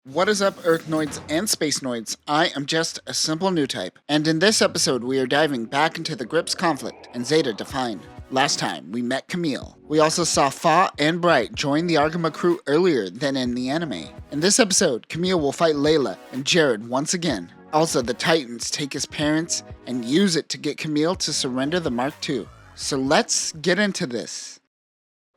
What is up, Earthnoids and Spacenoids? I am just a simple new type, and in this episode we are diving back into the Grips conflict and Zeta defined. Last time, we met Camille. We also saw Fa and Bright join the Argama crew earlier than in the anime. In this episode, Camille will fight Lila and Jerid once again. Also, the Titans take his parents and use it to get Camille to surrender the Mark II. So let's get into this.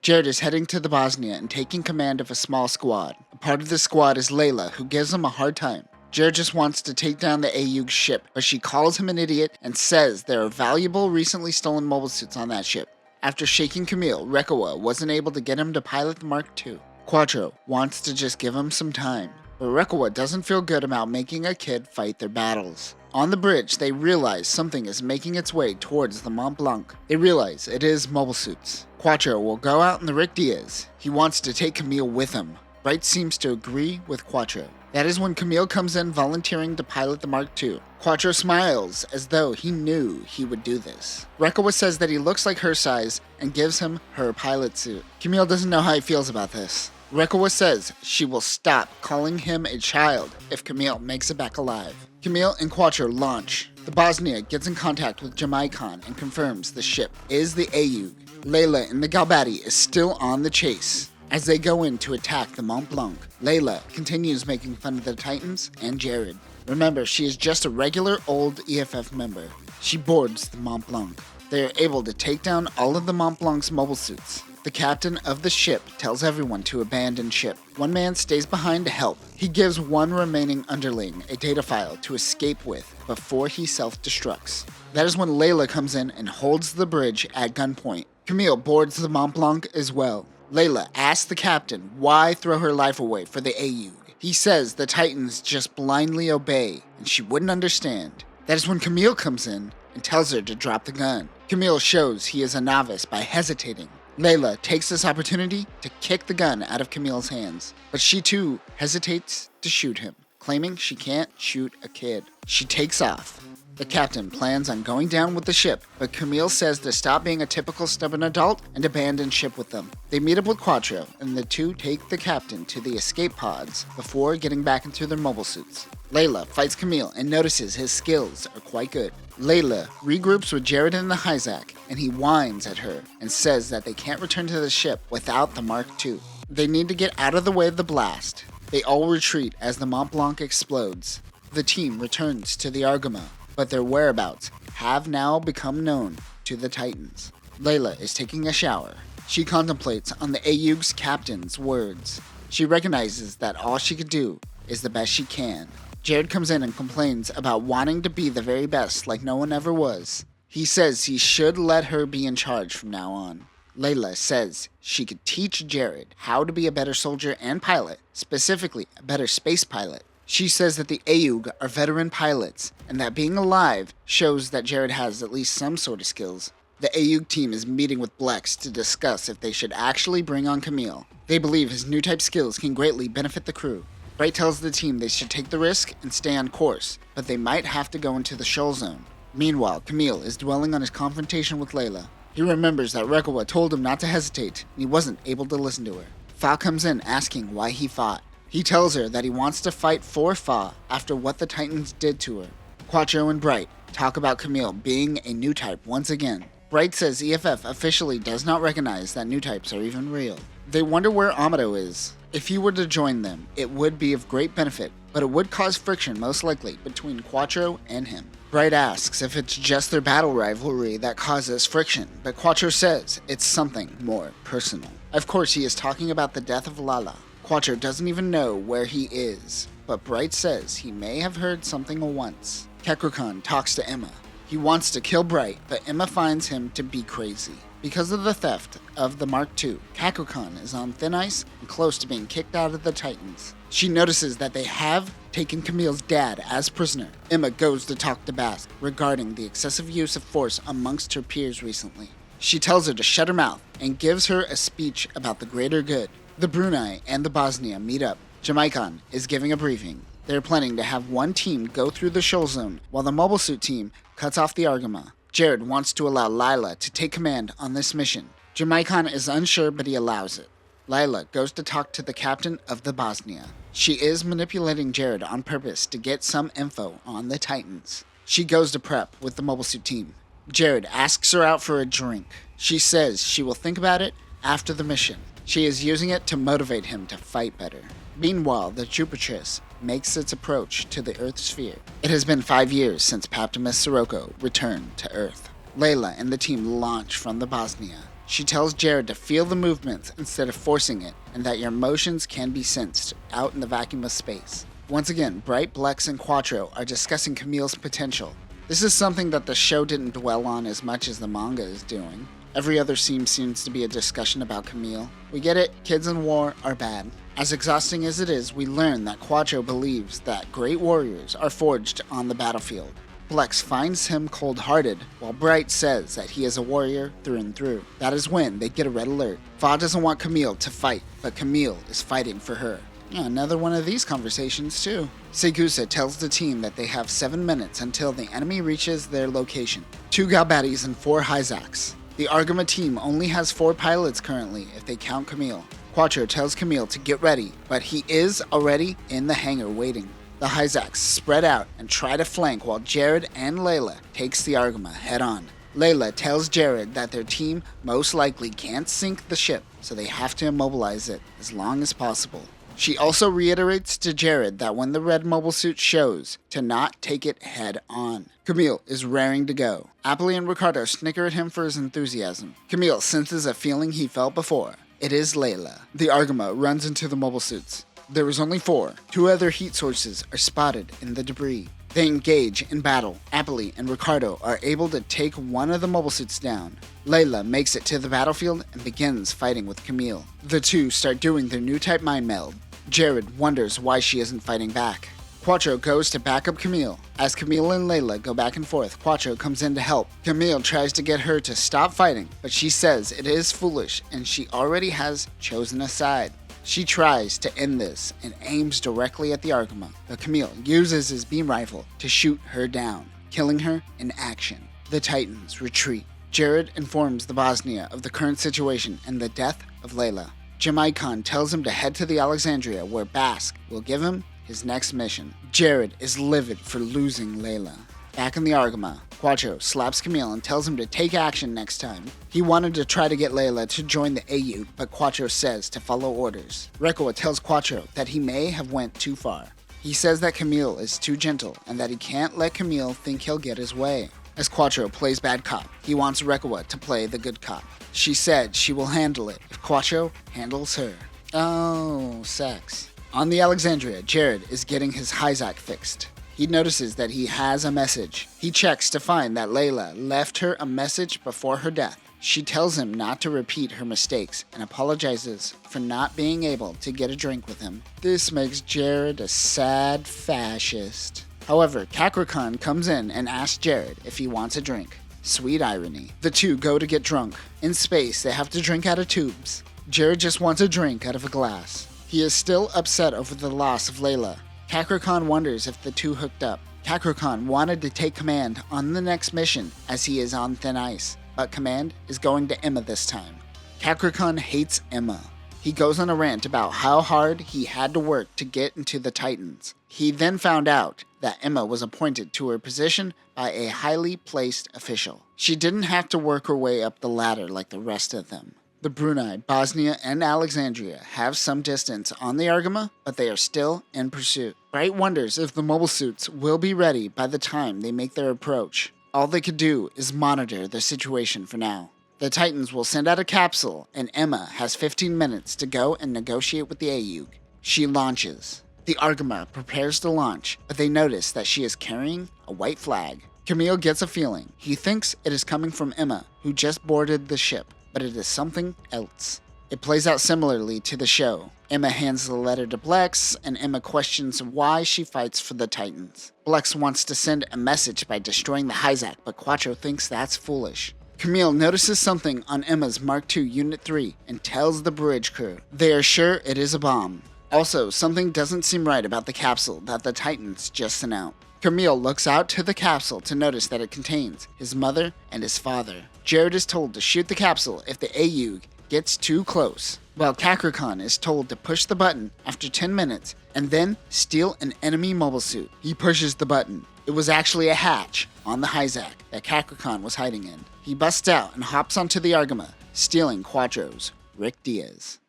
Jerid is heading to the Bosnia and taking command of a small squad. A part of the squad is Lila, who gives him a hard time. Jerid just wants to take down the AUG's ship, but she calls him an idiot and says there are valuable recently stolen mobile suits on that ship. After shaking Camille, Rekawa wasn't able to get him to pilot the Mark II. Quattro wants to just give him some time, but Rekawa doesn't feel good about making a kid fight their battles. On the bridge, they realize something is making its way towards the Mont Blanc. They realize it is mobile suits. Quattro will go out in the Rick Diaz. He wants to take Camille with him. Bright seems to agree with Quattro. That is when Camille comes in volunteering to pilot the Mark II. Quattro smiles as though he knew he would do this. Rekawa says that he looks like her size and gives him her pilot suit. Camille doesn't know how he feels about this. Rekawa says she will stop calling him a child if Camille makes it back alive. Camille and Quattro launch. The Bosnia gets in contact with Jamaican and confirms the ship is the AUG. Lila and the Galbati is still on the chase. As they go in to attack the Mont Blanc, Lila continues making fun of the Titans and Jerid. Remember, she is just a regular old EFF member. She boards the Mont Blanc. They are able to take down all of the Mont Blanc's mobile suits. The captain of the ship tells everyone to abandon ship. One man stays behind to help. He gives one remaining underling a data file to escape with before he self-destructs. That is when Layla comes in and holds the bridge at gunpoint. Camille boards the Mont Blanc as well. Layla asks the captain why throw her life away for the AUG. He says the Titans just blindly obey, and she wouldn't understand. That is when Camille comes in and tells her to drop the gun. Camille shows he is a novice by hesitating. Layla takes this opportunity to kick the gun out of Camille's hands, but she too hesitates to shoot him, claiming she can't shoot a kid. She takes off. The captain plans on going down with the ship, but Camille says to stop being a typical stubborn adult and abandon ship with them. They meet up with Quattro, and the two take the captain to the escape pods before getting back into their mobile suits. Layla fights Camille and notices his skills are quite good. Layla regroups with Jerid in the Hyzak, and he whines at her and says that they can't return to the ship without the Mark II. They need to get out of the way of the blast. They all retreat as the Mont Blanc explodes. The team returns to the Argama, but their whereabouts have now become known to the Titans. Layla is taking a shower. She contemplates on the AUG's captain's words. She recognizes that all she could do is the best she can. Jerid comes in and complains about wanting to be the very best like no one ever was. He says he should let her be in charge from now on. Layla says she could teach Jerid how to be a better soldier and pilot, specifically a better space pilot. She says that the AUG are veteran pilots, and that being alive shows that Jerid has at least some sort of skills. The AUG team is meeting with Blex to discuss if they should actually bring on Camille. They believe his new type skills can greatly benefit the crew. Bright tells the team they should take the risk and stay on course, but they might have to go into the shoal zone. Meanwhile, Camille is dwelling on his confrontation with Layla. He remembers that Rekawa told him not to hesitate, and he wasn't able to listen to her. Fa comes in asking why he fought. He tells her that he wants to fight for Fa after what the Titans did to her. Quattro and Bright talk about Camille being a new type once again. Bright says EFF officially does not recognize that new types are even real. They wonder where Amado is. If he were to join them, it would be of great benefit, but it would cause friction most likely between Quattro and him. Bright asks if it's just their battle rivalry that causes friction, but Quattro says it's something more personal. Of course, he is talking about the death of Lila. Quattro doesn't even know where he is, but Bright says he may have heard something once. Kekrokan talks to Emma. He wants to kill Bright, but Emma finds him to be crazy. Because of the theft of the Mark II, Kekrokan is on thin ice and close to being kicked out of the Titans. She notices that they have taken Camille's dad as prisoner. Emma goes to talk to Bast regarding the excessive use of force amongst her peers recently. She tells her to shut her mouth and gives her a speech about the greater good. The Brunei and the Bosnia meet up. Jamaican is giving a briefing. They're planning to have one team go through the shoal zone while the mobile suit team cuts off the Argama. Jerid wants to allow Lila to take command on this mission. Jamaican is unsure, but he allows it. Lila goes to talk to the captain of the Bosnia. She is manipulating Jerid on purpose to get some info on the Titans. She goes to prep with the mobile suit team. Jerid asks her out for a drink. She says she will think about it after the mission. She is using it to motivate him to fight better. Meanwhile, the Jupiteress makes its approach to the Earth sphere. It has been 5 years since Paptimus Sirocco returned to Earth. Lila and the team launch from the Bosnia. She tells Jerid to feel the movements instead of forcing it, and that your emotions can be sensed out in the vacuum of space. Once again, Bright, Blex, and Quattro are discussing Camille's potential. This is something that the show didn't dwell on as much as the manga is doing. Every other scene seems to be a discussion about Camille. We get it, kids in war are bad. As exhausting as it is, we learn that Quattro believes that great warriors are forged on the battlefield. Blex finds him cold-hearted, while Bright says that he is a warrior through and through. That is when they get a red alert. Fa doesn't want Camille to fight, but Camille is fighting for her. Yeah, another one of these conversations too. Segusa tells the team that they have 7 minutes until the enemy reaches their location. 2 Galbatis and 4 Hyzaks. The Argama team only has 4 pilots currently, if they count Camille. Quattro tells Camille to get ready, but he is already in the hangar waiting. The Hyzaks spread out and try to flank while Jerid and Lila takes the Argama head on. Lila tells Jerid that their team most likely can't sink the ship, so they have to immobilize it as long as possible. She also reiterates to Jerid that when the red mobile suit shows, to not take it head on. Camille is raring to go. Apolly and Ricardo snicker at him for his enthusiasm. Camille senses a feeling he felt before. It is Lila. The Argama runs into the mobile suits. There is only 4. 2 other heat sources are spotted in the debris. They engage in battle. Apolly and Ricardo are able to take one of the mobile suits down. Lila makes it to the battlefield and begins fighting with Camille. The two start doing their new type mind meld. Jerid wonders why she isn't fighting back. Quattro goes to back up Camille. As Camille and Lila go back and forth, Quattro comes in to help. Camille tries to get her to stop fighting, but she says it is foolish and she already has chosen a side. She tries to end this and aims directly at the Argama, but Camille uses his beam rifle to shoot her down, killing her in action. The Titans retreat. Jerid informs the Bosnia of the current situation and the death of Lila. Jamaicon tells him to head to the Alexandria where Basque will give him his next mission. Jerid is livid for losing Lila. Back in the Argama, Quattro slaps Camille and tells him to take action next time. He wanted to try to get Lila to join the AU, but Quattro says to follow orders. Rekoa tells Quattro that he may have went too far. He says that Camille is too gentle and that he can't let Camille think he'll get his way. As Quattro plays bad cop, he wants Rekoa to play the good cop. She said she will handle it if Quattro handles her. Oh, sex. On the Alexandria, Jerid is getting his Hyzak fixed. He notices that he has a message. He checks to find that Lila left her a message before her death. She tells him not to repeat her mistakes and apologizes for not being able to get a drink with him. This makes Jerid a sad fascist. However, Kakrakan comes in and asks Jerid if he wants a drink. Sweet irony. The two go to get drunk. In space, they have to drink out of tubes. Jerid just wants a drink out of a glass. He is still upset over the loss of Lila. Kakrakan wonders if the two hooked up. Kakrakan wanted to take command on the next mission as he is on thin ice, but command is going to Emma this time. Kakrakan hates Emma. He goes on a rant about how hard he had to work to get into the Titans. He then found out that Emma was appointed to her position by a highly placed official. She didn't have to work her way up the ladder like the rest of them. The Brunei, Bosnia, and Alexandria have some distance on the Argama, but they are still in pursuit. Bright wonders if the mobile suits will be ready by the time they make their approach. All they could do is monitor the situation for now. The Titans will send out a capsule, and Emma has 15 minutes to go and negotiate with the AUG. She launches. The Argama prepares to launch, but they notice that she is carrying a white flag. Camille gets a feeling. He thinks it is coming from Emma, who just boarded the ship, but it is something else. It plays out similarly to the show. Emma hands the letter to Blex, and Emma questions why she fights for the Titans. Blex wants to send a message by destroying the Hyzak, but Quattro thinks that's foolish. Camille notices something on Emma's Mark II Unit 3 and tells the bridge crew. They are sure it is a bomb. Also, something doesn't seem right about the capsule that the Titans just sent out. Camille looks out to the capsule to notice that it contains his mother and his father. Jerid is told to shoot the capsule if the AUG gets too close. while Kakrakan is told to push the button after 10 minutes and then steal an enemy mobile suit. He pushes the button. It was actually a hatch on the Hyzak that Kakrakan was hiding in. He busts out and hops onto the Argama, stealing Quadro's Rick Diaz.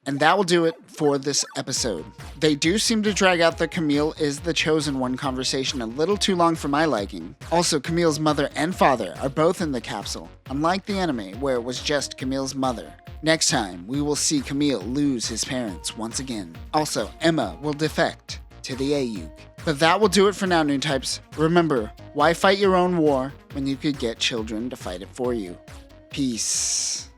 And that will do it for this episode. They do seem to drag out the Camille is the chosen one conversation a little too long for my liking. Also, Camille's mother and father are both in the capsule, unlike the anime where it was just Camille's mother. Next time, we will see Camille lose his parents once again. Also, Emma will defect to the Ayuk. But that will do it for now, Noon Types. Remember, why fight your own war when you could get children to fight it for you? Peace.